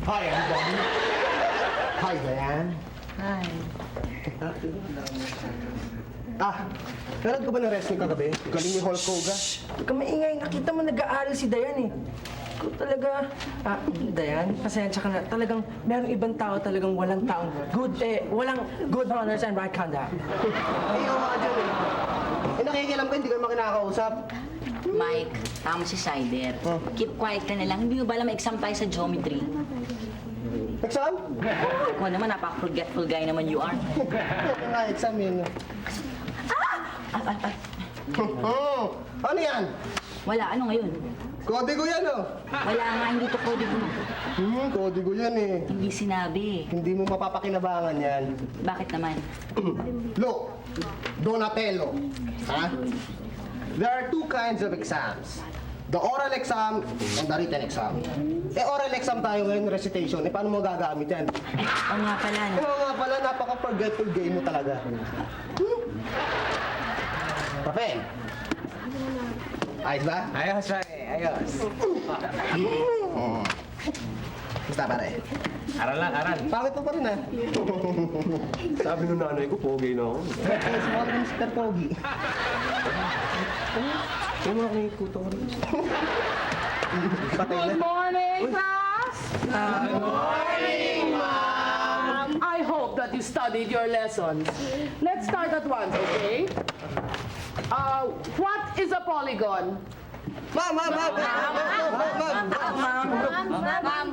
Hi, everybody. Hi, Diane. Hi. Nanood ka ba ng wrestling kagabi? Galing ni Hulk Hogan. Huwag ka maingay. Nakita mo nag-aaral si Dayan eh. Ikaw talaga. Dayan, pasensya ka na. Talagang merong ibang tao talagang walang taong walang good manners and right conduct. Oo nga dyan eh. Nakikialam ka, hindi ka naman kinakausap. Mike, tama si Sider. Keep quiet ka na lang. Hindi mo ba alam exam tayo sa geometry? Exam? Ikaw naman, napaka-forgetful guy naman you are. Exam yun. Ano yan? Wala, ano ngayon? Kodigo yan, oh. Wala nga, hindi to code mo. Kodigo yan eh. Hindi sinabi. Hindi mo mapapakinabangan yan. Bakit naman? Look, Donatello. Ha? There are two kinds of exams. The oral exam and the written exam. Oral exam tayo ngayon, recitation. Paano mo gagamit yan? Oo nga pala, no? Oo nga pala, napaka-forgetful game mo talaga. Papel. Ayos ba? Ayos, pare. Ayos. Basta pare. Aral lang, aral. Bakit pa rin, ha? Sabi ng nanay ko, pogi na ako. Small Mr. Pogi. Yung mga nakikuto ko rin. Patay na. Good morning, class! Good morning, Ma'am! I hope that you studied your lessons. Let's start at once, okay? What is a polygon? Ma'am!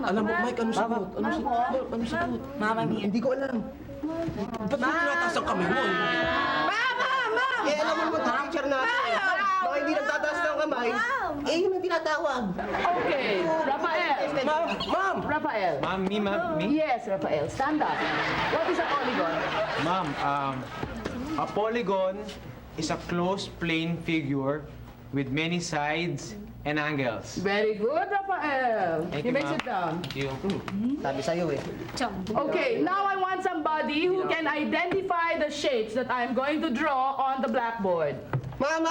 Alam mo, Mike, ano sagot? Ano sagot? Ano sagot? Mama mia. Hindi ko alam. Ba't mo tinataas ang kamay mo? Alam mo naman, teacher natin. Mga hindi nagtataas ng kamay, yun ang tinatawag. Okay, Rafael. Ma'am! Rafael. Ma'am, me? Yes, Rafael. Stand up. What is a polygon? Ma'am, a polygon is a closed plane figure with many sides and angles. Very good, Rafael. Thank You you, may ma'am. sit down. Thank you. Sabi sa'yo eh. Okay, now I want somebody who can identify the shapes that I'm going to draw on the blackboard. Ma'am!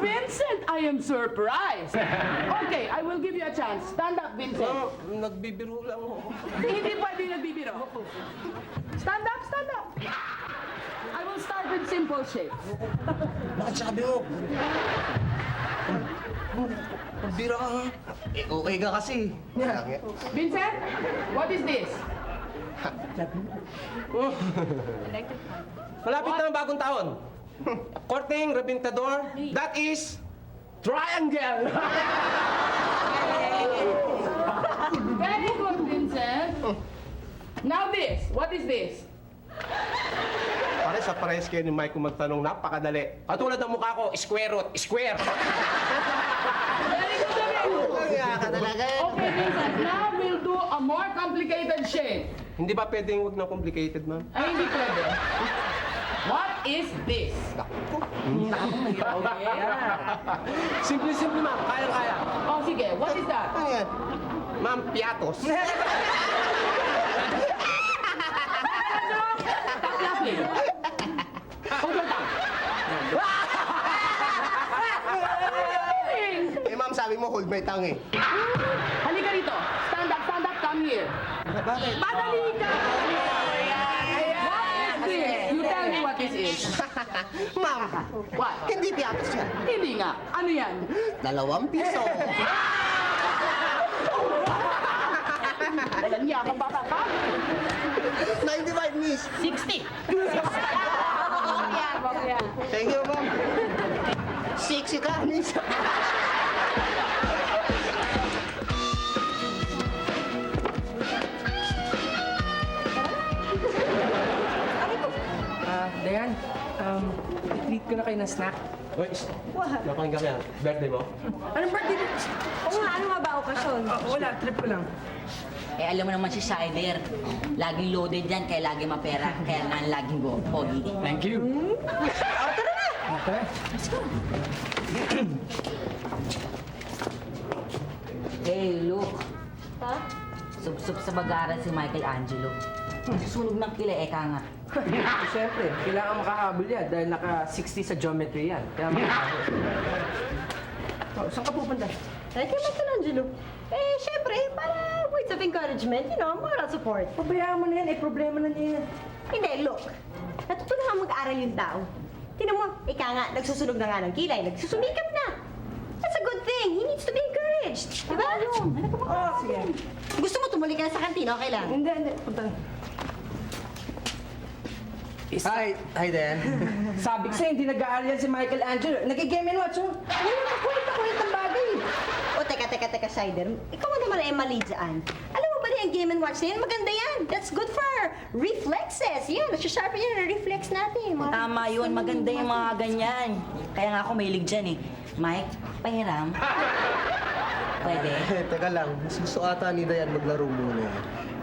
Vincent, I am surprised. Okay, I will give you a chance. Stand up, Vincent. Nagbibiro lang ako. Hindi pwede nagbibiro. Stand up, stand up. I will start with simple shapes. Bakit sabi mo? Pagbira ka nga. Okay ka kasi. Vincent, what is this? Malapit na ang bagong taon. Korting, Repintador, that is triangle. Very good, Vincent. Now this, what is this? Pare, sa pares kayo ni Mike kung magtanong, napakadali. Katulad ng mukha ko, square root, square. Very good, very good. Kaya ka talaga. Okay, Vincent, now we'll do a more complicated shape. Hindi ba pwedeng huwag na complicated, ma'am? Ay, hindi pwede. What is this? Okay. Simple, ma'am. Kaya. Oh, sige, what is that? Ano yan? Ma'am, piatos. Stop laughing. Hold your tongue. Ma'am, sabi mo, hold my tongue eh. Halika rito. Stand up, come here. Bakit? Madali ka! What is this? You tell me what this is. Ma'am, What? hindi piatos yan. Hindi nga. Ano yan? 2 piso. Walang niya kang bata ka. 95, miss. 60! Thank you, ma'am. 60 ka, miss. Dayan, treat ko na kayo ng snack. Uy, napakinggan ka yan. Birthday mo? Anong birthday mo? Oo nga, ano nga ba okasyon? Wala, trip ko lang. Alam mo naman si Sider. Laging loaded yan, kaya lagi mapera. Kaya nga laging go, pogi. Thank you. Okay. Hey, look. Ha? Sub-sub sa bagaran si Michelangelo. Susunog ng kilay, eka nga. Siyempre, kailangan makahabol yan dahil naka-60 sa geometry yan. Kaya makahabol. Oh, saan ka pupunta? Ay, kay Michelangelo. Eh, syempre, para words of encouragement, moral support. Pabayaan mo na yan, problema na niya yan. Hindi, look. Natuto na nga mag-aral yung tao. Tinan mo, ika nga, nagsusunog na nga ng kilay, nagsusumikap na. That's a good thing. He needs to be encouraged. Diba? Oh, sige. Gusto mo tumuli ka na sa kantina, okay lang? Hindi. Punta. Hi, Dan. Sabi ko sa'yo, hindi nag-aaral yan si Michelangelo. Nag-game and watch, oh. Ano yung kakulit ang bagay? O, teka, Shider. Ikaw naman ay mali dyan. Alam mo ba na yung game and watch na yan? Maganda yan. That's good for our reflexes. Yan, nasusharpen yan ang reflex natin. Tama yun, maganda yung mga ganyan. Kaya nga ako mahilig dyan eh. Mike, pahiram. Pwede? Teka lang, gusto ata ni Dayan maglaro muna.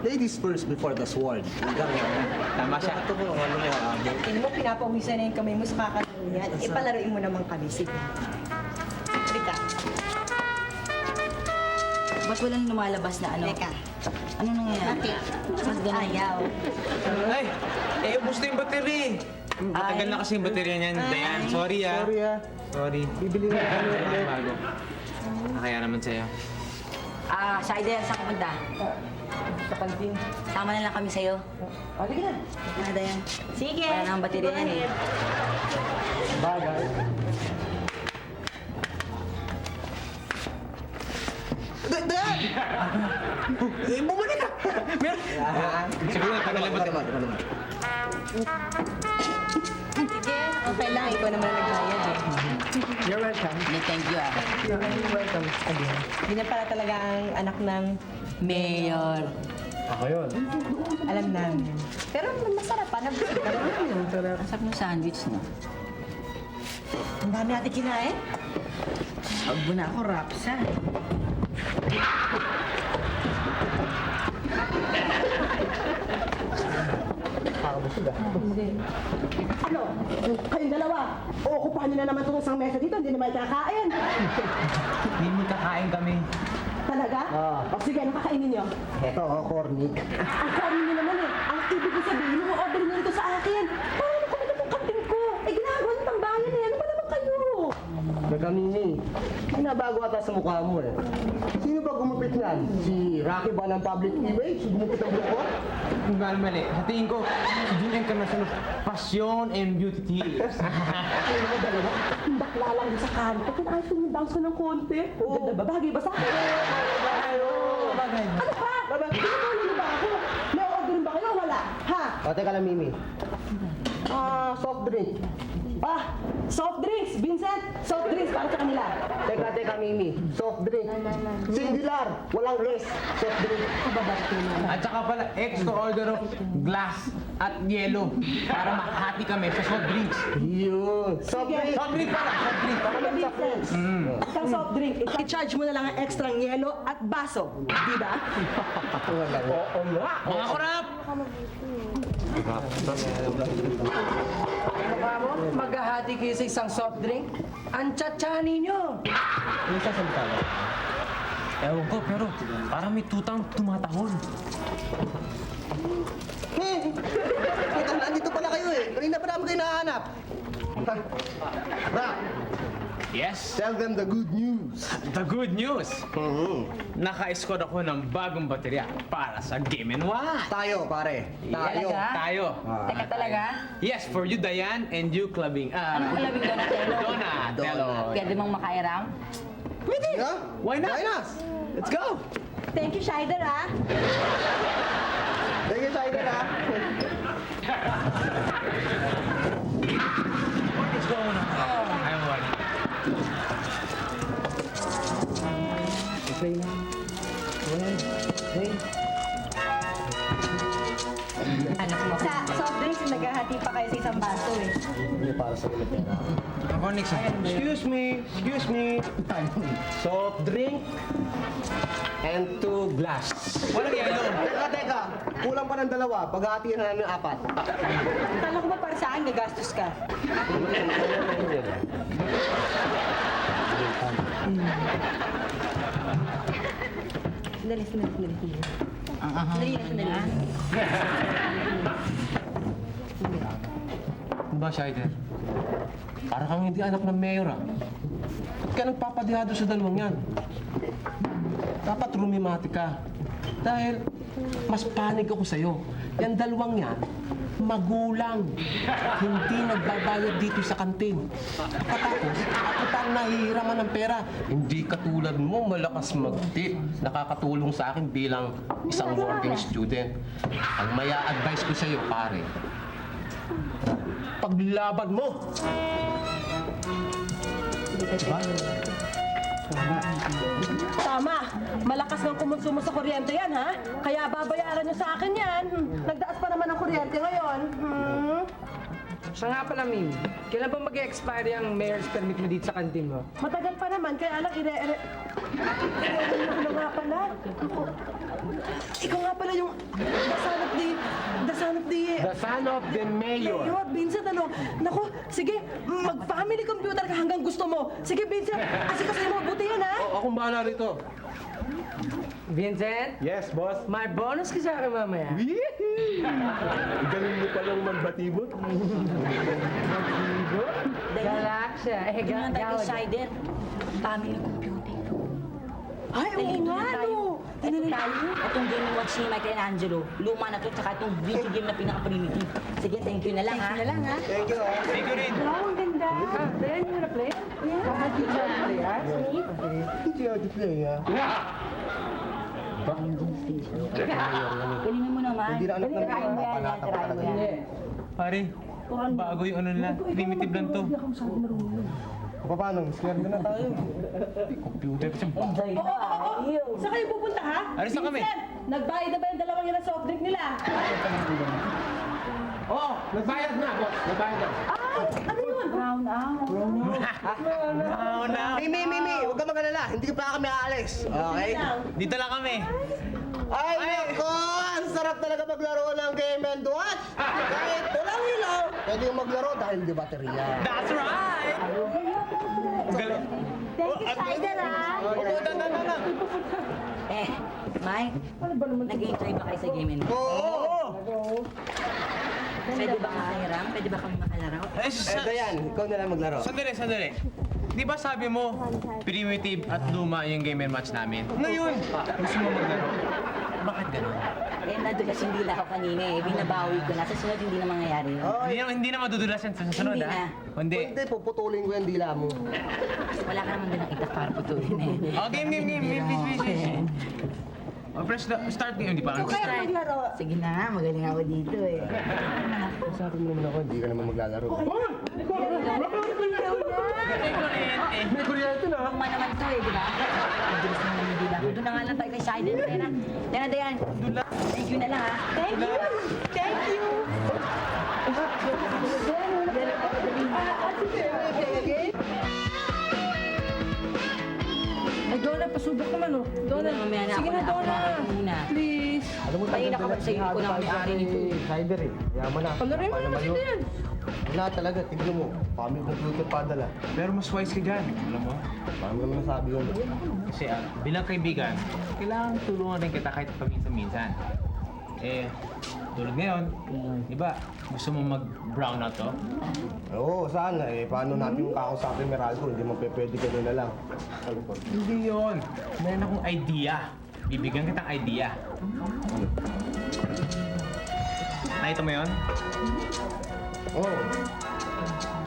Ladies first before the sword. Tama siya. Ito po, ano mo, Tingnan mo, pinapawisan na yung kamay mo sa kakalaro yan. Ipalaruin mo naman kami. Sige. Rika. Ba't walang lumalabas na ano? Teka. Ano nangyayari? Ba't ganun? Ayaw. Ay, ubos na yung battery. Matagal na kasi yung baterya niyan, Dayan. Sorry ah. Sorry. Bibili na kami ulit. Bago. Kaya naman sa'yo. Shider, saan ka punta? Sa kantin. Sama na lang kami sa'yo. Halika na. Ano, Dayan? Sige. Wala nang baterya yan eh. Bagay. Dayan! Bumalik ka! Siguro tagal lang baterya. Sige. Okay lang. Ikaw naman ang nagbayad eh. You're welcome. Thank you ah. You're welcome. Again. Hindi na pala talaga ang anak ng Mayor. Ako yun. alam namin. Pero masarap pa. Nabusog ka naman. Ang sarap ng sandwich, no? Ang dami natin kinain. Agbo na ako, rapsa. Ano? Kayong dalawa, uukupahan nyo na naman itong isang mesa dito, hindi na may kakain. Hindi mo kakain kami. Talaga? O sige, ano kakainin nyo? Ito, cornic. Ang kainin nyo naman eh. Ang ibig ko sabihin, order nyo ito sa akin. Paano kung ito itong kantin ko? Eh, ginagawa ng tambayan eh. Ano ba naman kayo? Teka, Mimi. May nabago ata sa mukha mo eh. Sino ba gumupit yan? Si Rocky ba ng public image? Gumupit ang buhok ko? Kung mali. Sa tingin ko, si June Encarnacion of Passion and Beauty Tips. Ano mo dalawa? Ang bakla lang doon sa kanto. Kinaayos ko yung bounce ko ng konti. Ganda ba? Bagay ba sa akin? Bagay. Ano pa? Pinatuloy ba ako? May order ba kayo? Wala. Ha? O, teka lang, Mimi. Soft drink. Soft drinks, Vincent! Soft drinks para sa kanila. Teka, Mimi. Soft drink. Singular. Walang less. Soft drink. At saka pala, extra order of glass at yellow para makahati kami sa soft drinks. Yun. Soft drink. Soft drink pala, soft drink. Isang soft drink, i-charge mo na lang ang extra yelo at baso. Di ba? Mga kurap! Mukha mo, maghahati kayo sa isang soft drink. Ang tsatsani nyo. Ewan ko, pero parang may tutang tumatahon. Teka, nandito pala kayo eh. Kanina pa namin kayo nahanap. Bra, Yes! tell them the good news. The good news! Naka-score ako ng bagong baterya para sa Game & Watch. Tayo, pare. Tayo. Talaga? Tayo. Teka talaga? Yes, for you, Dayan, and you, Clubbing. Anong kulabing Donatello? Donatello. Pwede mong makairam? Yeah? Why not? Join us. Let's go! Thank you, Shider, ah. Thank you, Shider, ha? Let's go muna. Ayaw mo wala. Sa soft drinks, naghahati pa kayo sa isang baso eh. Hindi para sa ulit pera. Ako, next. Excuse me. Soft drink and 2 glass. Walang yellow. Teka. Kulang pa ng dalawa. Paghahatihan na namin 4. Kala ko ba para sa akin, nagastos ka? Sandali. Ang Sandali. Ano ba, Shider? Para kang hindi anak ng mayor, ah. Ba't ka nagpapadihado sa dalawang yan? Dapat rumimati ka. Dahil mas panig ako sa'yo. Yan dalawang yan, magulang. Hindi nagbabayad dito sa kantin. Pagkatapos, ako pa ang nahihiraman ng pera. Hindi katulad mo, malakas mag-tip. Nakakatulong sa akin bilang isang working student. Ang maya advice ko sa'yo, pare, paglaban mo! Tama! Malakas ng kumonsumo sa kuryente yan, ha? Kaya babayaran niyo sa akin yan. Nagdaas pa naman ang kuryente ngayon. Siya nga pala, Mim. Kailan ba mag-expire yung mayor's permit mo dito sa kantin mo? Matagal pa naman, kaya lang Ano nga pala? Ikaw nga pala yung the son of the mayor. Mayor, Vincent, ano? Naku, sige, mag-family computer ka hanggang gusto mo. Sige, Vincent, asikasahin mo, buti yan, ha? Akong bahala rito. Vincent, Yes, boss. may bonus ka sa akin mamaya. Galing mo palang magbatibot. Galaxia. Tingnan tayo kay Shider. Family computer. Ay, oo nga, no. Ito tayo. Itong game ni Watch ni Michelangelo. Luma na to, tsaka itong video game na pinaka-primitive. Sige, thank you na lang, ha? Thank you rin. Wow, ang ganda. Then, you wanna play? Yeah. Hindi ako play, ha? Galingan mo naman. Hindi na anak ng Try mo yan, panatang try mo talaga. yan. Pare, bago yung ano nila. Primitive lang to. Paano? Scared na tayo. Computer kasi ba? Enjoy na. Saan kayo pupunta, ha? Alis na kami. Vincent, nagbayad na ba yung dalawang yan ng soft drink nila? Oo, nagbayad na, boss. Nagbayad na. Ano yun? Brown out. Wow na. Mimi, huwag ka mag-alala. Hindi pa kami aalis. Okay? Dito lang kami. Ay, nako! Ang sarap talaga maglaro ng Game and Watch! Kahit walang ilaw, pwede yung maglaro dahil di baterya. That's right! Galing. Thank you, Shider, ha? Lang. Mike, nag-enjoy ba kayo sa game and Oo! Pwede ba makahiram? Pwede ba kami makalaro? Dayan, ikaw na lang maglaro. Sandali. Di ba sabi mo, primitive at luma yung game and match namin? Ngayon, gusto mo maglaro? Bakit ganun? Nadulas yung dila ko kanina eh. Binabawi ko na. Sa sunod hindi na mangyayari yun. Hindi na madudulas yan sa susunod, Hindi ha? na. Hindi. Hindi, puputulin ko yung dila mo. Wala ka naman din ang itak para putulin eh. Oh, game. Please. Oh, press the start game. Hindi pa ako Start. Sige na, magaling ako dito eh. Sabi mo naman ako, hindi ka naman maglalaro. May kuryente na. Luma naman to eh, di ba? Ang bilis naman yung dila ko. Doon na nga lang tayo kay Shider. Tena, Dayan. Thank you na lang ha. Thank you. Thank you. Ay, Donna, pasubok naman, oh. Donna, Mamaya na sige ako na, na ako Donna. muna. Please. Alam mo, Kanina ka ba sa ko na may-ari nito eh. Cyber eh. Yaman na. Palarin mo naman si Dan. Wala talaga, tignan mo. Family computer padala. Pero mas wise ka dyan. Alam mo? Paano naman nasabi yun? Kasi bilang kaibigan, kailangan tulungan rin kita kahit paminsan-minsan. Tulad ngayon, di ba, gusto mo mag-brown out to? Oo, sana eh. Paano natin yung kakausapin Meralco? Hindi mo pwede ka na lang. Hindi yun. Meron akong idea. Bibigyan kitang idea. Nakita mo yun? Oo.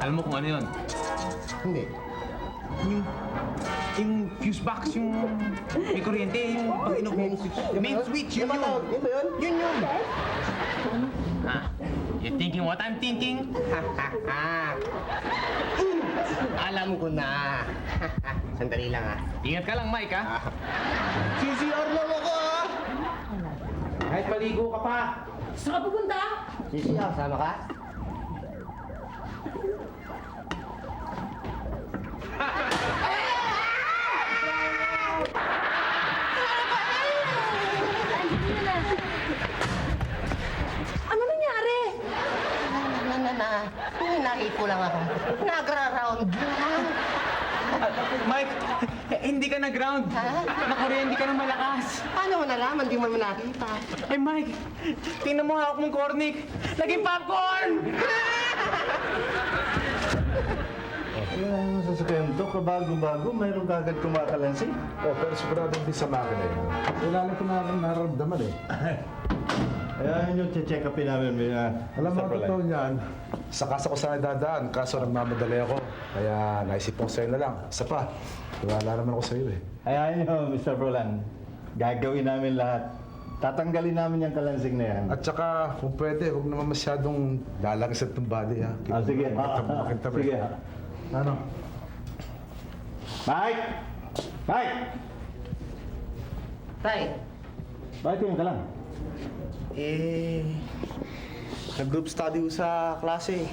Alam mo kung ano yun? Hindi. Yung fuse box, yung may kuryente, yung pag-inog mo. Main switch, yun Yung yun. Yun ba yun? Yun yun. You thinking what I'm thinking? Alam ko na. Sandali lang ah. Ingat ka lang, Mike, ha? CCR lang ako ah. Kahit paligo ka pa. Saan ka pupunta? CCR, sama ka? Ano nangyari? Hinahit ko lang ako. Nagra-round lang. Mike, hindi ka na-ground. Nakuryente ka ng malakas. Paano mo nalaman? Di mo naman nakita. Eh, Mike, tingnan mo hawak mong cornic. Naging popcorn! Ano sasakyan to? Kabago-bago, mayroong kagad kumakalansi. Oh, pero sigurado hindi sa makina yun. Wala lang ko nararamdaman eh. Kaya yun, check upin namin. Alam mo, totoo niyan, sa kasa ko sana dadaan, kaso nagmamadali ako. Kaya naisip ko sa'yo na lang. Isa pa, wala naman ako sa'yo eh. Hayaan nyo, Mr. Prolan. Gagawin namin lahat. Tatanggalin namin yung kalansing na yan. At saka, kung pwede, huwag naman masyadong lalagisan itong body ha. Sige. Makintab Sige. Ano? Mike! Mike! Tay, Bakit yun ka lang? nag-group study ko sa klase.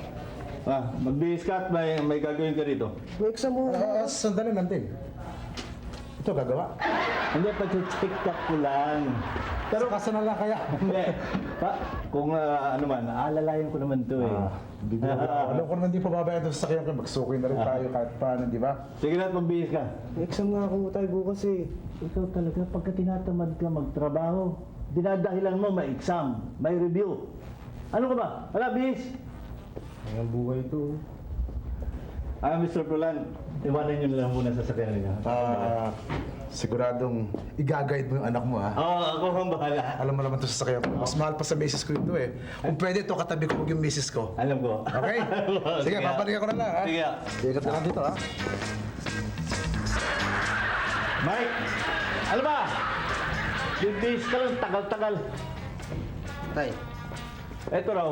Magbihis ka at may gagawin ka dito. May exam mo. Sandali nandun. Ito gagawa. Hindi, pag-check up ko lang. Pero kasa na lang kaya. Hindi. Kung ano man, aalalayan ko naman to eh. Alam ko naman di pa babayan ito sa sakyan ko. Magsukoy na rin tayo kahit paano, di ba? Sige na at magbihis ka. May exam nga ako tayo bukas eh. Ikaw talaga, pagka tinatamad ka magtrabaho, dinadahilan mo may exam, may review. Ano ka ba? Wala, bihis! Ang buhay ito. Mr. Prolan, iwanan niyo lang muna sa sakyan niyo. Siguradong i-guide mo yung anak mo ha. Oo, ako ang bahala. Alam mo naman ito sa sakyan ko. Mas mahal pa sa misis ko ito eh. Kung pwede ito, katabi ko yung misis ko. Alam ko. Okay? Sige, papalikan ko na lang ha. Sige. Ingat ka lang dito ha. Mike! Ano ba? Bihis ka lang, tagal-tagal. Tay, Eto raw,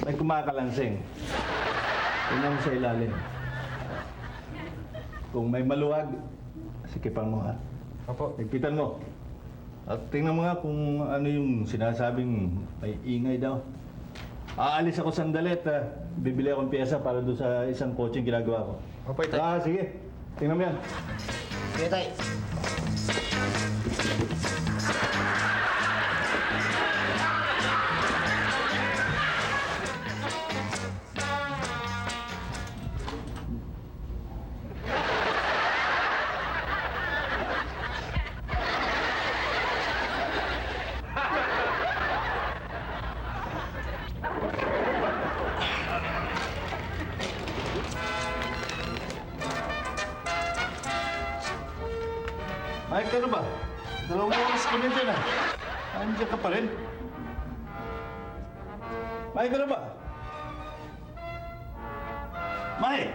may kumakalansing. Tingnan mo sa ilalim. Kung may maluwag, sikipan mo ha. Opo. Higpitan mo. At tingnan mo nga kung ano yung sinasabing may ingay daw. Aalis ako sandali at bibili akong piyesa para doon sa isang coaching ginagawa ko. Opo, tay. Sige. Tingnan mo yan. Sige, tay. Mike, ano ba? 2 oras ka na dyan ah. Andiyan ka pa rin. Mike, ano ba? Mike!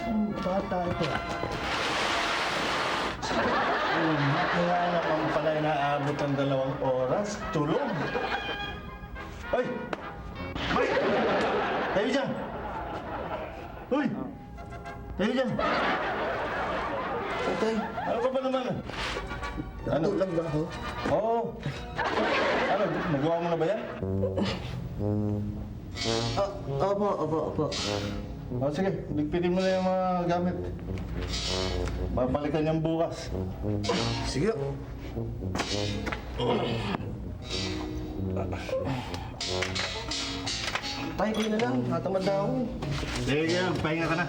Ang bata ito ah. Kaya naman pala inaabot ang 2 oras. Tulog! Hoy! Mike! Tayo dyan! Hoy! Tayo dyan! Tay, Ano ka ba naman? Ano? tulog ba ako? Oo. Ano, nagawa mo na ba yan? Opo. Sige, ligpitin mo na yung mga gamit. Babalikan niyang bukas. Sige. Tay, kayo na lang. Natamad na ako. Sige, pahinga ka na.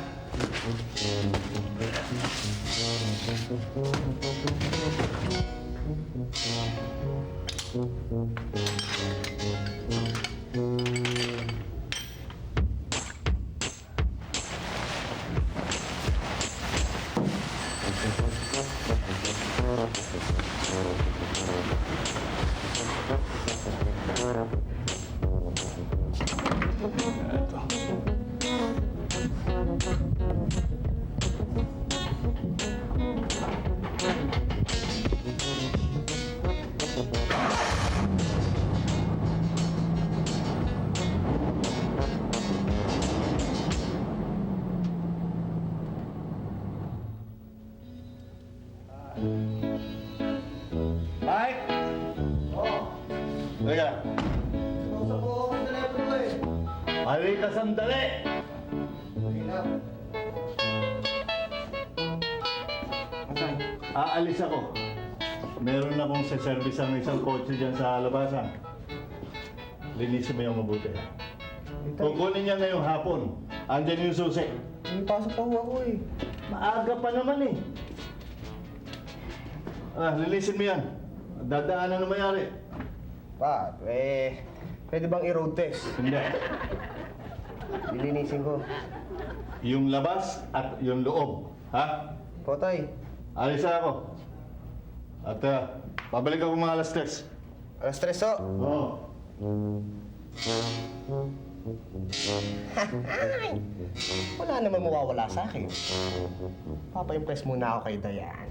Mike! Teka. Kausap ko ako ng telepono eh. Halika sandali! Aalis ako. Meron akong sa-service ang isang kotse dyan sa labasan. Linisin mo yung mabuti. Kukunin niya ngayong hapon. Andyan yung susi. May pasok pa ako eh. Maaga pa naman eh. Lilisin mo yan. Dadaanan na mayari. Pa, pwede bang i-road test? Hindi. Lilinisin ko. Yung labas at yung loob. Ha? Potay, Alis na ako. At pabalik ako mga alas 3. alas 3 ho. Oo. Wala naman mawawala sa akin. Papa-impress muna ako kay Dayan.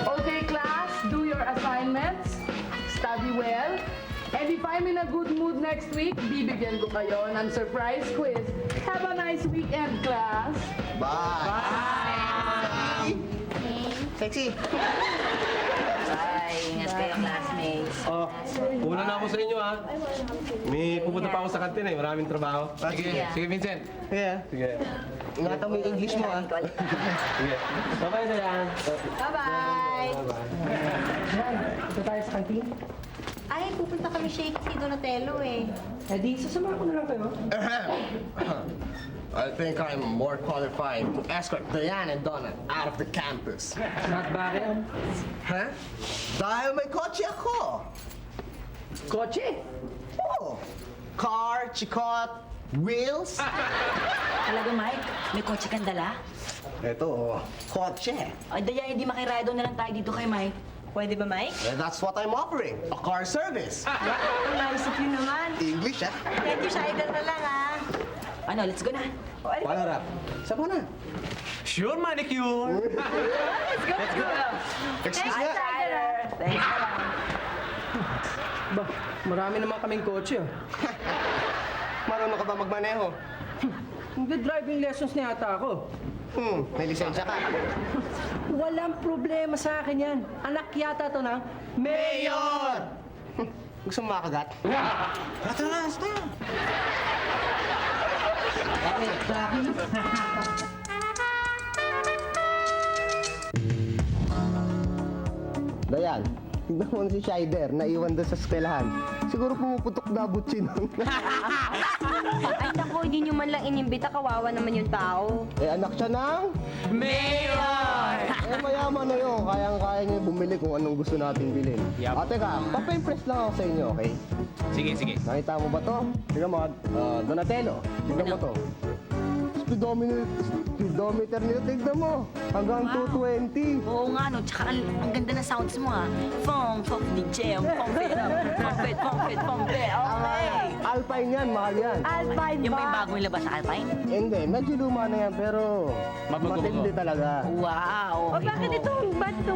Okay, class, do your assignments. Study well. And if I'm in a good mood next week, bibigyan ko kayo ng surprise quiz. Have a nice weekend, class. Bye! Sexy! Bye. Ingat kayo, classmates. Oh, una na ako sa inyo ha. May pupunta pa ako sa kantin eh. Maraming trabaho. Sige, sige Vincent. Yeah. Sige. Ingatan mo yung English mo, ah. Sige. Bye-bye na yan. Bye-bye! Yan, ito tayo sa kantin. Ay, pupunta kami shake si Donatello eh. Eh di, sasama ko na lang kayo. I think I'm more qualified to escort Diane and Donna out of the campus. Not bakit? Ha? Dahil may kotse ako. Kotse? Oo. Car, chikot, wheels. Talaga, Mike? May kotse kang dala? Ito, kotse. Ay, daya, hindi makirado na lang tayo dito kay Mike. Pwede ba, Mike? That's what I'm offering. A car service. Ang nice of you naman. English, ah. Thank you, Shider na lang, ah. Ano, let's go na. Paano, Rap? Saan mo na? Sure, manicure! Let's go. Excuse Thanks, me. Shider. Thanks na lang. Ba, marami naman kaming kotse. Marunong ka ba magmaneho? Nagda-driving lessons na yata ako. May lisensya ka. Walang problema sa akin yan. Anak yata to ng Mayor! Gusto mo makagat? Ito na, ito na. Dayan, tignan mo si Shider, naiwan doon sa eskwelahan. Siguro pumuputok na butsi nun. Ay, naku, hindi nyo man lang inimbita. Kawawa naman yung tao. Anak siya ng... Mayor! mayaman na yun. Kayang-kaya niya bumili kung anong gusto nating bilhin. Yup. Teka, papa-impress lang ako sa inyo, okay? Sige, sige. Nakita mo ba to? Tignan mo, Donatello. Tignan mo to. Speedometer nito, tignan mo. Hanggang 220. Oo nga, no. Tsaka ang ganda ng sounds mo, ha. Fong, fong, DJ, fong, fit, fong, fit, fong, fit, fong, fit. Okay. Alpine yan, mahal yan. Alpine Yung may bagong labas sa Alpine? Hindi, medyo luma na yan, pero matindi talaga. Wow. O bakit itong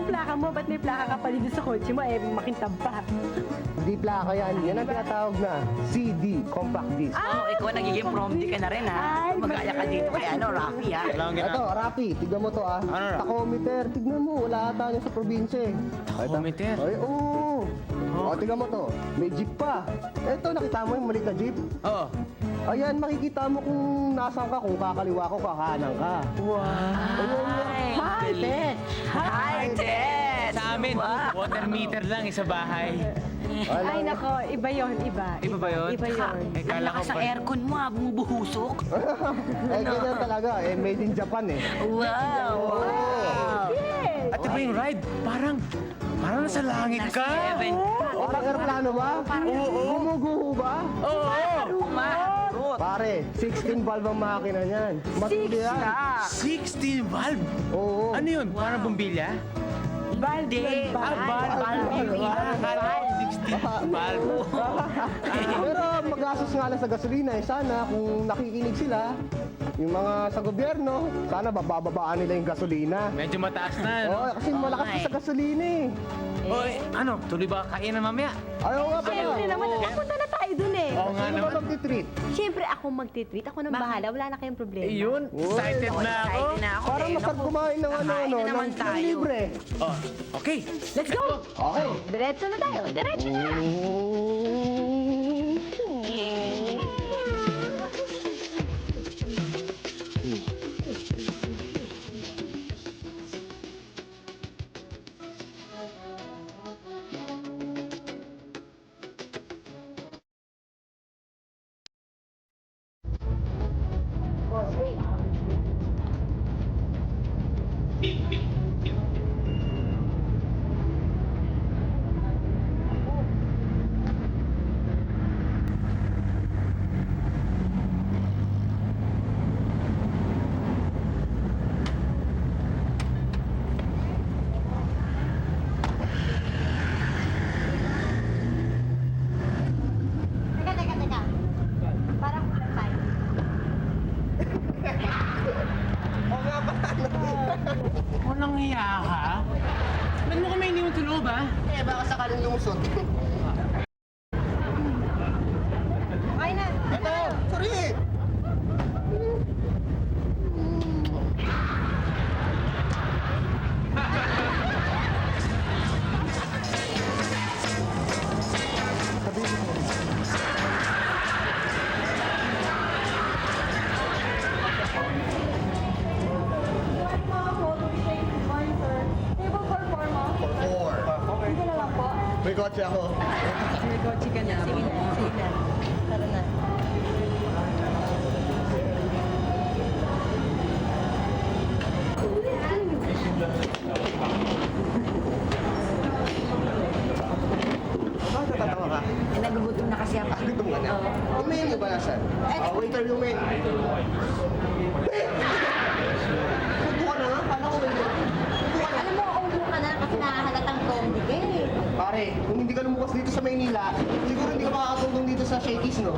plaka mo? Ba't may plaka ka pa dito sa kotse mo? Eh, makintab pa. Hindi plaka yan. Yan ang tinatawag na CD, compact disc. Oh, ikaw nagiging prom ka na rin, ha. Magaya ka dito kay ano, Rafi, ha. Ito, Rapi, tignan mo to ah. Ano, Rap? Tachometer, tignan mo, wala ata niya sa probinsya eh. Tachometer? Ay, oo. O, tignan mo to, may jeep pa. Ito, nakita mo yung maliit na jeep? Oo. Ayan, makikita mo kung nasan ka, kung kakaliwa ko, kakanan ka. Wow. Ayan, High-tech! High-tech! Sa amin, amin, water meter lang sa bahay. Ay, nako, iba yon, iba. Iba ba yun? Iba yun. Eh, kala ko Lakas ang pa. aircon mo bumubuhusok. Ganyan talaga. Made in Japan Wow! At iba yung ride, parang nasa langit ka. Heaven. Parang aeroplano ba? Oo. Gumuguho ba? Pare, 16 valve ang makina niyan. Matindi yan. 16 valve? Oo. Ano yun? Parang bombilya? Balde. Valve. Akala ko 16 valve. Pero magastos nga lang sa gasolina. Sana kung nakikinig sila, yung mga sa gobyerno, sana bababaan nila yung gasolina. Medyo mataas na, no? Oo, kasi malakas pa sa gasolina eh. Oy, ano? Tuloy ba kainan mamaya? Ayaw nga pala. Siyempre naman, napunta na tayo dun eh. Oo nga Sino ba naman. magtitreat? Siyempre, ako magtitweet. Ako nang bahala. Wala na kayong problema. Yun, excited na ako. Parang masarap kumain ng Kakain na naman ng tayo. libre. Oh, okay. Let's go! Okay. Diretso na tayo. Diretso na. Teka. Parang kulang tayo. Walang hiya ka? Ba't mo kami iniwan sa loob, ha? Eh, baka sakaling lumusot. Okay na. Ito! Sorry! May kotse ako. May kotse ka na. Sige na. Tara na. Bakit natatawa ka? Nagugutom na kasi ako. Gutom ka na? Yung menu ba nasan? Waiter yung menu. Upo ka na nga, paano ko waiter? Upo ka na. Alam mo, umupo ka na kasi nakahalatang comedy ka eh. Pare, kung hindi ka lumukas dito sa Maynila, siguro hindi ka makakatulong dito sa Shakey's, no?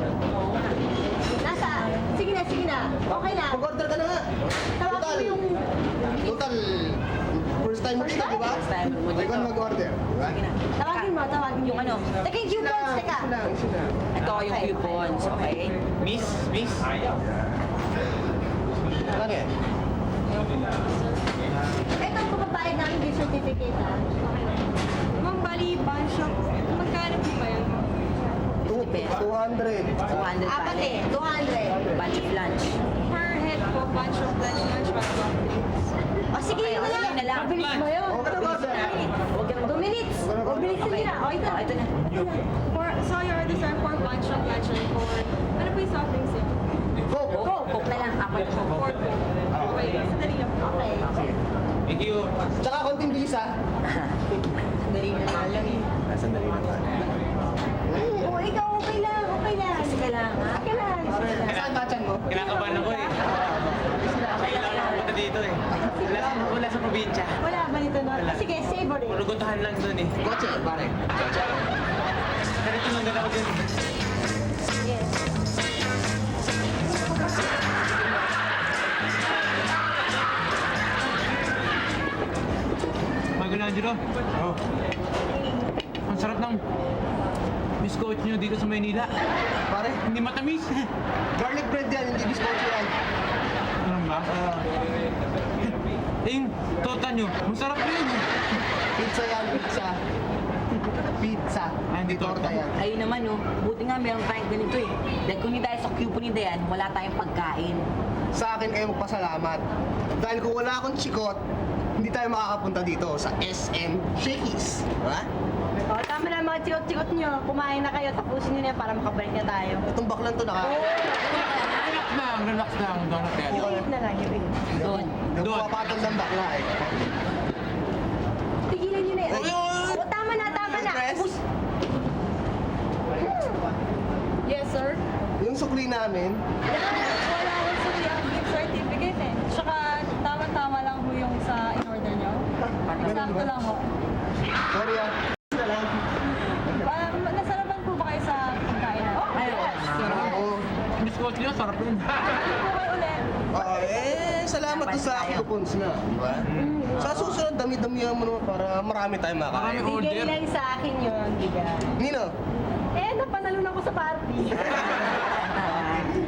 Nasa? Sige na. Okay na. Mag-order ka na nga. Tawagin mo yung... Total, first time mo dito, di ba? First time mo dito. Ikaw mag-order, di ba? Tawagin yung ano. Teka yung coupons, teka. Isa na. Ito yung coupons, okay? Miss? Ano yan? Ito ang papabayad namin gift certificate ha. Ma'am, bali, bond shop. Magkano po ba yun? 200. 200 Apat pala. eh, 200. Bunch of lunch. Per head po, bond shop, lunch, O sige, yun na lang. Sige na lang. Mabilis mo yun. Okay na ba, sir? 2 minutes. O, bilisan Okay. nila. O, ito. Ito na. So, your orders are for bond shop, lunch, and for... Ano po yung soft drinks yun? Coke na lang. Apat na Coke. For po. Okay, sandali lang po. Okay. Thank you. Tsaka konting bilis, ha? Dali na lang eh. Sandali na ba? O, ikaw okay lang. Kasi kailangan. Okay lang. Saan tachan mo? Kinakabahan ako eh. Kailangan ako punta dito eh. Wala sa probinsya. Wala ba nito no? Sige, savory. Puluguntahan lang doon eh. Kotse, pare. Ganito lang din ako dun. Yes. Michelangelo? Oo. Ang sarap ng biscoach nyo dito sa Maynila. Pare, Hindi matamis. garlic bread yan, hindi biscocho yan. Ano ba? Eh, yung tota nyo, masarap yun. Pizza yan, pizza. Pizza. Ay, hindi torta torta. yan. Ayun naman, no. Buti nga meron tayong ganito eh. Dahil kung hindi tayo sa coupon ni Dayan, wala tayong pagkain. Sa akin kayo magpasalamat. Dahil kung wala akong chikot, hindi tayo makakapunta dito sa SM Shakey's. Diba? O, tama na mga chikot-chikot nyo. Kumain na kayo, tapusin nyo na yan para makabalik na tayo. Itong baklan to Relax lang, Donatello. Iinit na lang, iinit. Doon. Nagpapatol ng bakla eh. Tigilan nyo na yan. O, tama na, tama na. Ubus. Yes, sir. Yung sukli namin, Wala akong sukli ang gift certificate eh. Tsaka tama-tama lang ho yung sa in-order nyo. Eksakto lang ho. sorry ah. Na lang. Nasarapan po ba kayo sa pagkain? Ay, Oo. Biscuit niyo, sarap yun. Hindi po kayo ulit. Salamat doon sa coupons na, di ba? Sa susunod, dami-damihan mo naman para marami tayong makain. Bigay lang sa akin yun, Giga. Nino? Napanalunan ko sa party.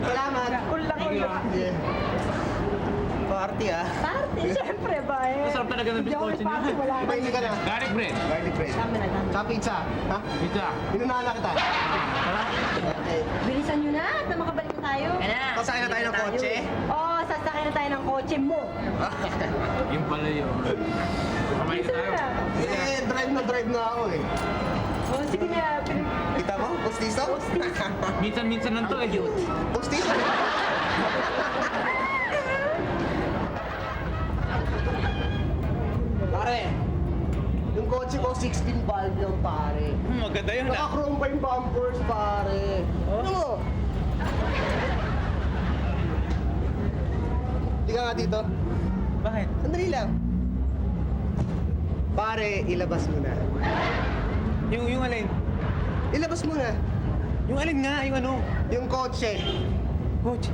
Salamat. Kulang. Yeah. Party ah. Party, syempre ba eh. Masarap talaga ng biscuit niyo. Pwede ka na. Garlic bread. Garlic bread. Tama na, tama. Sa pizza. Ha? Pizza. Inunahan na kita. Okay. Bilisan nyo na at na makabalik na tayo. Kaya na. Pasakay na tayo ng kotse. Oo, sasakay na tayo ng kotse mo. Yung pala yun. Kamay tayo. Drive na ako eh. Oh, sige na. Kita mo? Postiso? Minsan-minsan lang to eh. Postiso? Pare, yung kotse ko 16 valve lang pare. Maganda yun ah. Naka-chrome pa yung bumpers pare. Ano mo? Hindi ka nga dito. Bakit? Sandali lang. Pare, ilabas mo na. Yung alin? Ilabas mo na. Yung alin nga, yung ano? Yung kotse. Coach,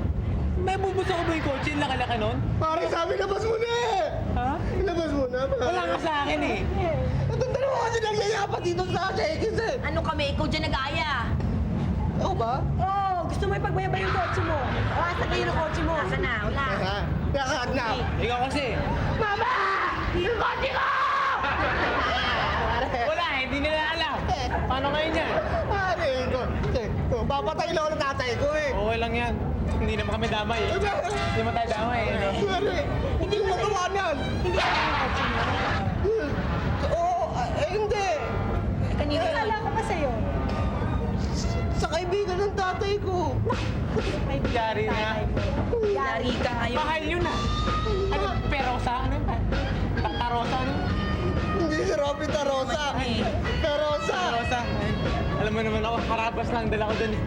may bubusa ko ba yung kotse? Yung laki-laki nun? Pare, sabi ilabas mo na eh! Ha? Ilabas mo na, pare. Wala ka sa akin eh. Itong dalawa kasi nagyayapat dito sa Shakey's eh. Ano kami? Ikaw dyan nag-aya. Ako ba? Oh, gusto mo ipagbayabay yung kotse mo? Oh, asa kayo ng kotse mo? Asa na? Wala. Ha? Nakahagnap. Ikaw kasi. Mama! Yung kotse ko! Wala eh, hindi nila alam. Paano ngayon yan? Pare, ito. Papatay na ako ng tatay ko eh. Okay lang yan. Hindi naman kami damay eh. Hindi mo tayo damay eh. No? Pare, hindi mo magawa niyan. Oo, hindi. Kanina kala ko pa sa'yo. Sa kaibigan ng tatay ko. Yari na. Yari ka ngayon. Mahal yun ah. Ano, perosa? Ano yun? Tarosa? Ano? Hindi si Robby Tarosa. Tarosa. Perosa. Alam mo naman ako, harabas lang dala ko dun eh.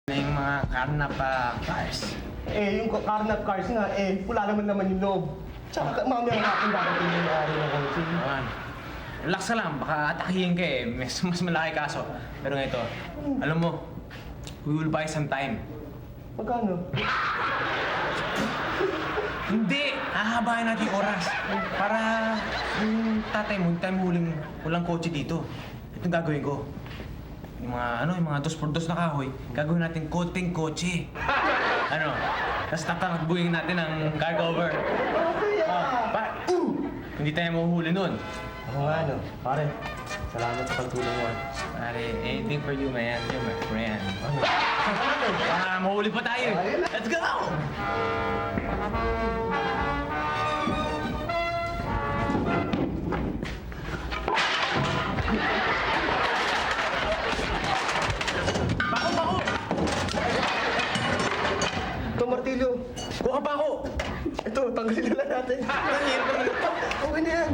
Yung mga carnap cars. Eh, yung carnap cars nga, eh, wala naman yung loob. Tsaka mamaya hapon darating yung ari ng kotse. Ayan. Relax ka lang, baka atakihin ka eh. Mas malaki kaso. Pero ito, alam mo, we will buy some time. Magkano? Hindi! Hahabain natin yung oras. Para yung tatay mo, yung time walang kotse dito. Ito yung gagawin ko. Yung mga 2x2 na kahoy, gagawin natin konting kotse. Ano? Tapos tatakbuhin natin ang cargo over. Okay Hindi tayo mahuhuli nun. Oo nga, no. Pare, salamat sa pagtulong mo. Pare, anything for you, man. You're my friend. Mahuli pa tayo. Let's go! Bako! Ito, martilyo. Kuha ka bako! Ito, tanggalin na lang natin. Okay na yan.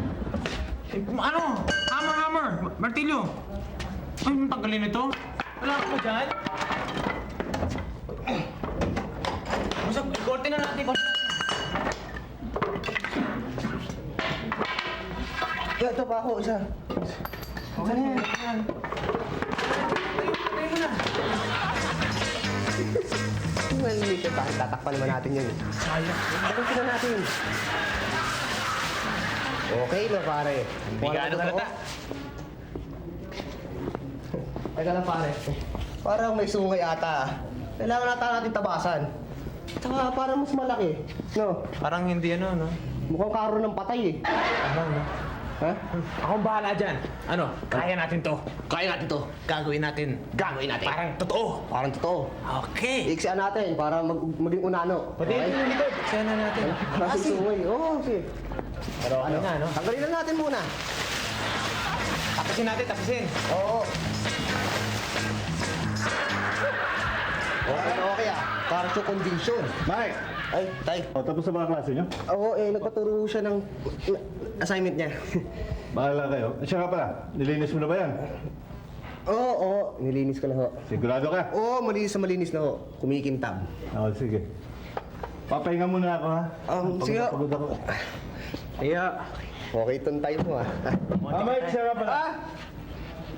Ano? Hammer! Martilyo! Ay, tanggalin ito. Wala ka po dyan. Basta, korte na natin. Ito pa ako, isa. Okay na yan. Tayo mo na. Well, Nico, tatakpan naman natin yun. Sayang. Tatakpan na natin. Okay na, pare. Hindi ka ano halata. Teka lang, pare. Parang may sungay ata. Kailangan natin tabasan. Tsaka parang mas malaki. No? Parang hindi ano, no? Mukhang karo ng patay eh. Ha? Akong bahala dyan. Ano? Kaya natin to. Kaya natin to. Gagawin natin. Gagawin natin. Parang totoo. Parang totoo. Okay. Iksian natin para maging unano. Pati yung likod. Sana natin. Kasi sungay. Oo, sige. Pero ano nga, no? Tanggalin na natin muna. Tapusin natin, tapusin. Oo. Okay na okay ah. Para sa condition. Mike! Ay, tay. O, tapos sa mga klase nyo? Oo, nagpaturo siya ng assignment niya. Bahala kayo. Siya nga pala, nilinis mo na ba yan? Oo, nilinis ko na ho. Sigurado ka? Oo, malinis na ho. Kumikintab. Oo, sige. Papahinga muna ako, ha? Sige ho. Pagod ako. Kaya, okay itong time mo ah. Mike, siya nga pala.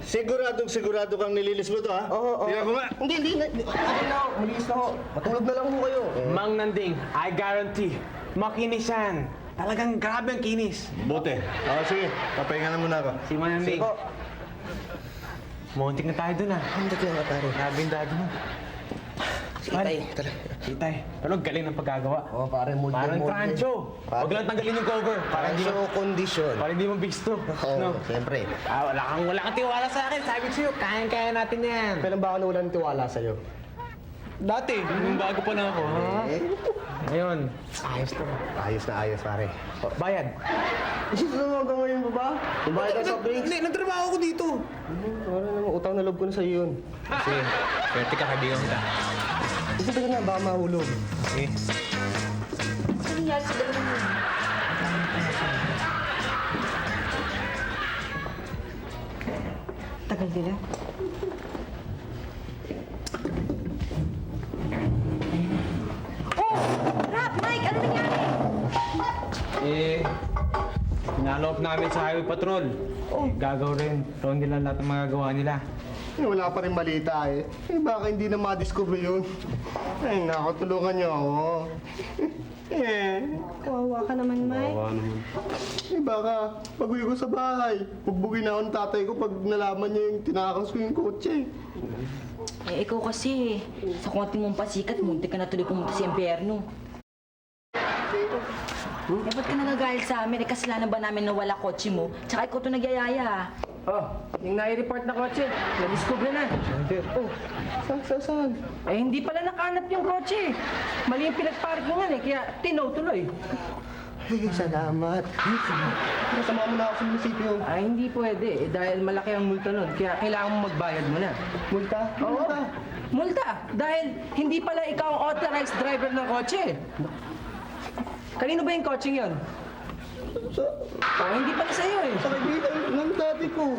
Sigurado kang nilinis mo to, ha? Oo. Tingnan ko nga. Hindi. Okay na ho, malinis na ho. Matulog na lang ho kayo. Mang Nanding, I guarantee, makinis yan. Talagang grabe ang kinis. Buti. Oo, sige. Papahinga na muna ako. Si Mang Nanding. Sige po. Muntik na tayo dun, ah. Ang dati nga pare. Grabe yung dado mo. Sige tay. Tara. Itay, pero galing ng pagkagawa. Oo, pare. Parang trancho. Huwag lang tanggalin yung cover. Para hindi mo, condition. para hindi mo bisto. Oo, No? siyempre. Wala kang tiwala sa akin. Sabi ko sa'yo, kaya natin yan. Kailan ba ako nawalan ng tiwala sa'yo? Dati, nung bago pa lang ako. Eh, Ngayon, ayos to. ayos pare. Bayad. Isis na hanggang ngayon ba ba? Kumain ka sa drinks? Hindi, nagtrabaho ako dito. Wala naman, utang na loob ko na sa'yo yun. Kasi, swerte ka, kaibigan kita. Kasi taga na, baka mahulog. Okay. Ano nangyari sa dalawa mo? Tagal nila. Oh! Rap! Mike! Ano nangyari? Pinaloob namin sa highway patrol. Gagawin rin nila lahat ng mga gawa nila. Wala pa rin balita eh. Baka hindi na ma-discover yun. Ay, nako, tulungan niyo ako. Kawawa ka naman, Mike. Baka pag-uwi ko sa bahay, bugbugin na ako ng tatay ko pag nalaman niya yung tinakas ko yung kotse. Eh, ikaw kasi, sa konting mong pasikat, muntik ka na tuloy pumunta sa impyerno. Eh, ba't ka nagagalit sa amin? Eh, kasalanan ba namin na wala kotse mo? Tsaka ikaw ito nagyayaya. Oh, yung nai-report na kotse, na-discover na. Oh, saan? Eh, hindi pala nakahanap yung kotse. Mali yung pinagparkingan eh, kaya tinaw tuloy. Ay, salamat. Nasama mo na ako sa munisipyo. Ay, hindi pwede eh, dahil malaki ang multa nun, kaya kailangan mo magbayad mo na. Multa? Oo, multa. Dahil hindi pala ikaw ang authorized driver ng kotse. Kanino ba yung coaching yun? Hindi pala sa'yo eh. Sa kaibigan ng dati ko.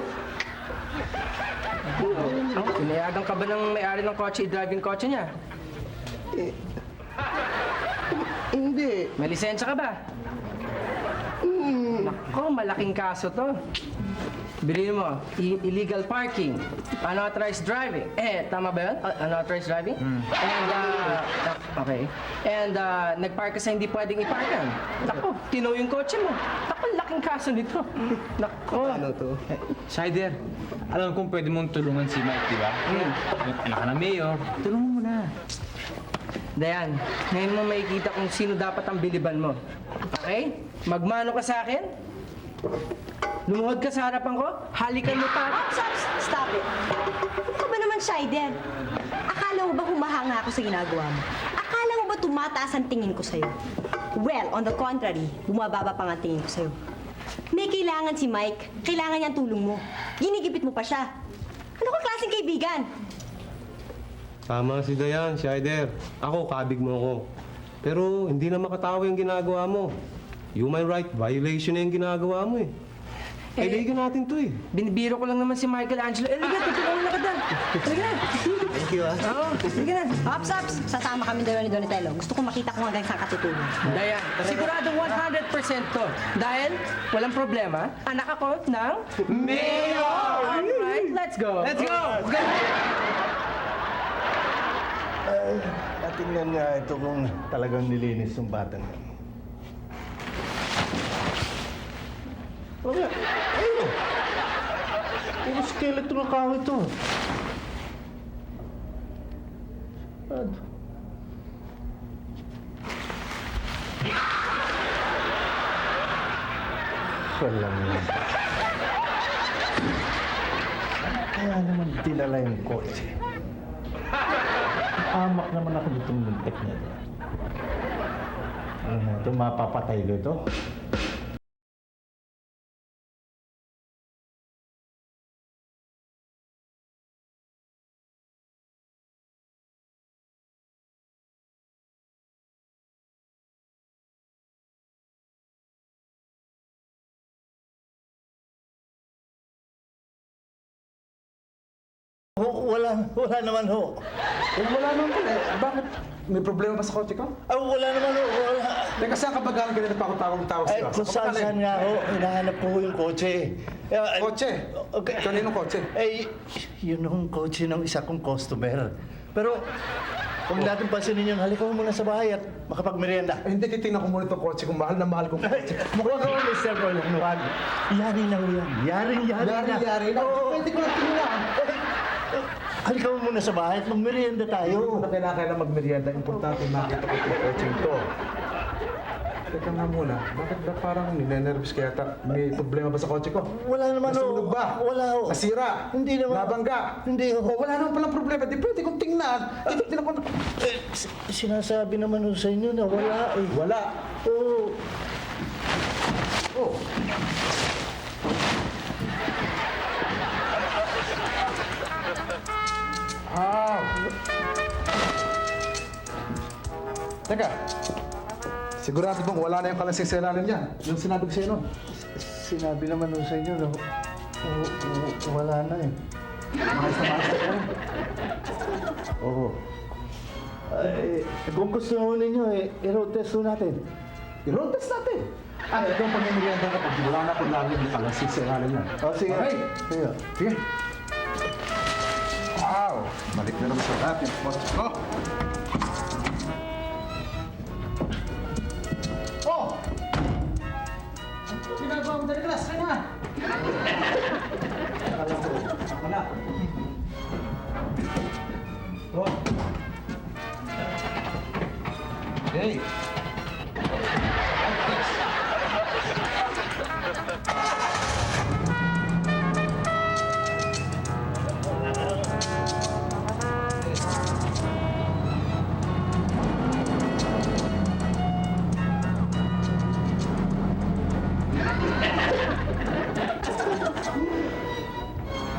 Pinayagan ka ba ng may-ari ng kotse i-drive yung kotse niya? Hindi. May lisensya ka ba? Nako, malaking kaso to. Bilhin mo, illegal parking, unauthorized driving. Tama ba yun? Unauthorized driving? And, okay. And, nagpark ka sa hindi pwedeng iparkan. Nako, tinaw yung kotse mo. Nako, laking kaso nito. Nako. Ano to? Sider, alam kong pwede mong tulungan si Mike, di ba? Yung anak ka na mayor, tulungan mo na. Dayan, ngayon mo makikita kung sino dapat ang biliban mo. Okay? Magmano ka sa akin? Lumuhod ka sa harapan ko? Halikan mo pa. Stop it. Ano ba naman, Shider? Akala mo ba humahanga ako sa ginagawa mo? Akala mo ba tumataas ang tingin ko sa'yo? Well, on the contrary, bumababa pa nga ang tingin ko sa'yo. May kailangan si Mike. Kailangan niya ang tulong mo. Ginigipit mo pa siya. Ano ka klaseng kaibigan? Tama si Dayan, Shider. Ako, kabig mo ako. Pero hindi na makatawa yung ginagawa mo. Human right violation na yung ginagawa mo eh. Kaibigan natin to eh. Binibiro ko lang naman si Michael Angelo. Liga, tutulungan na ka dyan. Liga na. Thank you, ah. Oo, liga na. Ops! Sasama kami dalawa ni Donatello. Gusto ko makita kung hanggang saan katutulong. Dayan, sigurado 100% to. Dahil, walang problema, anak ako ng Mayor! Alright, let's go. Let's go! Tingnan nga ito kung talagang nilinis yung batang yan. Wala. Ayun. Puro skeleton ng kahoy ito. Walang yan. Kaya naman dinala yung kotse. Amak naman ako ditong muntik na ito. Ano na ito, mapapatay ko ito? Wala naman ho. Wala naman pala. Bakit? May problema ba sa kotse ko? Wala naman ho. Wala. Teka, saan ka ba galing kanina pa ako tawag Ay, sa'yo? kung saan nga ho, hinahanap ko yung kotse. Kotse? Okay. Kaninong kotse? Ay, yun yung kotse ng isa kong customer. Pero, huwag natin pansinin yun. Halika mo muna sa bahay at makapagmerienda. Hindi, titingnan ko muna itong kotse kung mahal na mahal kong kotse. Huwag ako, Mr. Rolong. Yari na ho yan. Yari na. Yari na. Pwede ko na tingnan. Halika mo muna sa bahay at magmerienda tayo. Hindi na kailangan magmerienda. Importante makita ko itong kotse ito. Teka nga muna, bakit ba parang ninenervous ka yata? May problema ba sa kotse ko? Wala naman ho. Nasunog ba? Wala ho. Nasira? Hindi naman. Nabangga? Hindi ho. Wala naman palang problema. Di pwede kong tingnan. Ito, tingnan ko na. Sinasabi naman ho sa inyo na wala eh. Wala. Oo. Oh. Teka, sigurado bang wala na yung kalansing sa ilalim niyan? Yung sinabi ko sa'yo nun. Sinabi naman ho sa inyo na wala na eh. Maayos na kayo. Oo. Kung gusto ho ninyo i-road test ho natin. I-road test natin. Ito ang pagmimerienda ka pag wala na kung lagi yung kalansing sa ilalim niyan. Sige. Okay. Sige. Sige. Wow! Balik na naman sa dati. Oh! Oh! Ginagawa mo dali class, kaya na! Wala. Oh! Hey!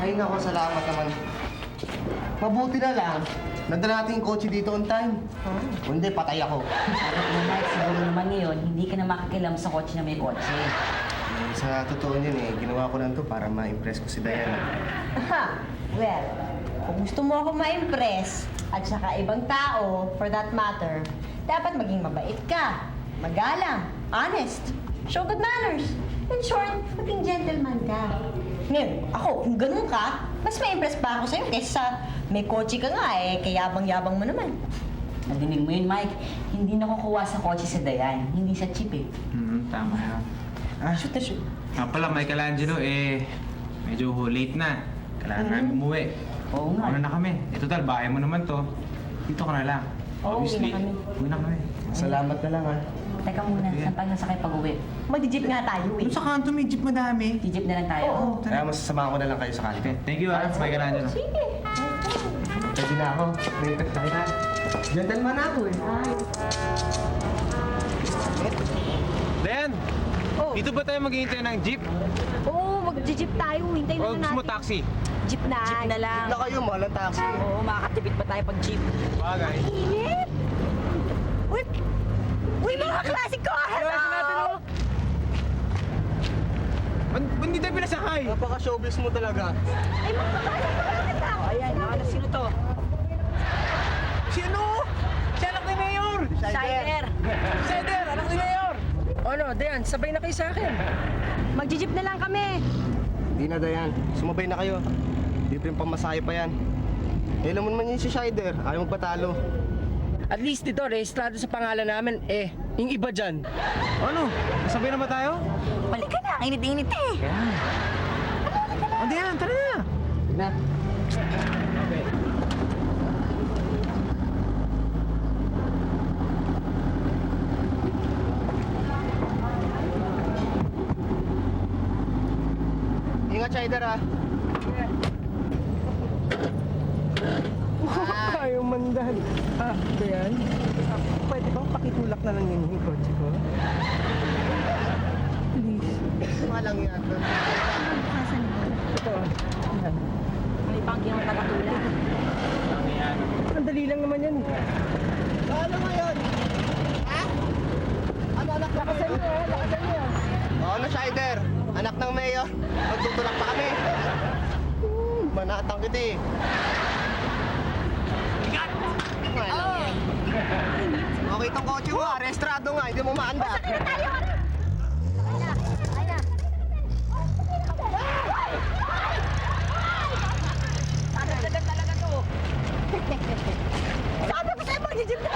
Ay nako, salamat naman. Mabuti na lang, nadala natin yung kotse dito on time. Kung hindi, patay ako. Mike, siguro naman ngayon, hindi ka na makikilam sa kotse na may kotse. Sa totoo niyan ginawa ko lang to para ma-impress ko si Diana. Aha. Well, kung gusto mo ako ma-impress, at saka ibang tao, for that matter, dapat maging mabait ka, magalang, honest, show good manners. In short, maging gentleman ka. Ngayon, ako, kung ganun ka, mas ma-impress pa ako sa'yo kaysa may kotse ka nga kayabang-yabang mo naman. Nadinig mo yun, Mike. Hindi nakukuha sa kotse si Dayan. Hindi sa chip eh. Tama yan. Shoot na shoot. Pala, Michelangelo, medyo late na. Kailangan namin umuwi. Oo nga. Ano na kami? Total, bahay mo naman to. Dito ka na lang. Oo, uwi na kami. Uwi na kami. Salamat na lang ha. Teka muna, saan pa nasakay pag-uwi? Mag-jeep nga tayo Doon sa kanto, may jeep madami. Jeep na lang tayo. Oo. Kaya masasamahan ko na lang kayo sa kanto. Thank you, Michelangelo. Sige. Pwede na ako. May impress tayo na. Gentleman na ako Dayan! Oh. Dito ba tayo maghihintay ng jeep? Oo, mag-jeep tayo. Hintayin O na gusto mo natin. taxi? Jeep na. Jeep na lang. na kayo, mahal ang taxi. Oo, makakatipid pa tayo pag jeep. Bagay. Init! Uy! Uy, mga klaseng ko! Hello! Hindi tayo pinasakay! Napaka-showbiz mo talaga. Ay, mga klaseng ko! Ayan, sino to? Sino? Si anak ni Mayor! Sider! Sider! Anak ni Mayor! Ano, Dayan, sabay na kayo sa akin. Mag-jeep na lang kami. Hindi na, Dayan. Sumabay na kayo. Libreng pamasahe pa yan. Alam mo naman yun si Shider. Ayaw magpatalo. At least dito, rehistrado sa pangalan namin, yung iba dyan. Ano? Nasabay na ba tayo? Balik ka na. Init-init eh. O, Dayan, tara na! Na. Shider, ha? Ayaw mandan. Ito yan. Pwede bang pakitulak na lang yun yung kotse ko? Please. Walang yata. Ito. Yan. May pang ginawang tagatulad. Ang dali lang naman yan. Ano mo yun? Ha? Ano anak na Lakasan mo, lakasan mo. Oo na, Shider. Anak ng mayor. Magtutulak pa kami. Manatang kita eh. Bigat! Okay tong kotse mo, arestrado nga, hindi mo maanda. Sabi ko sa'yo, mag-jeep na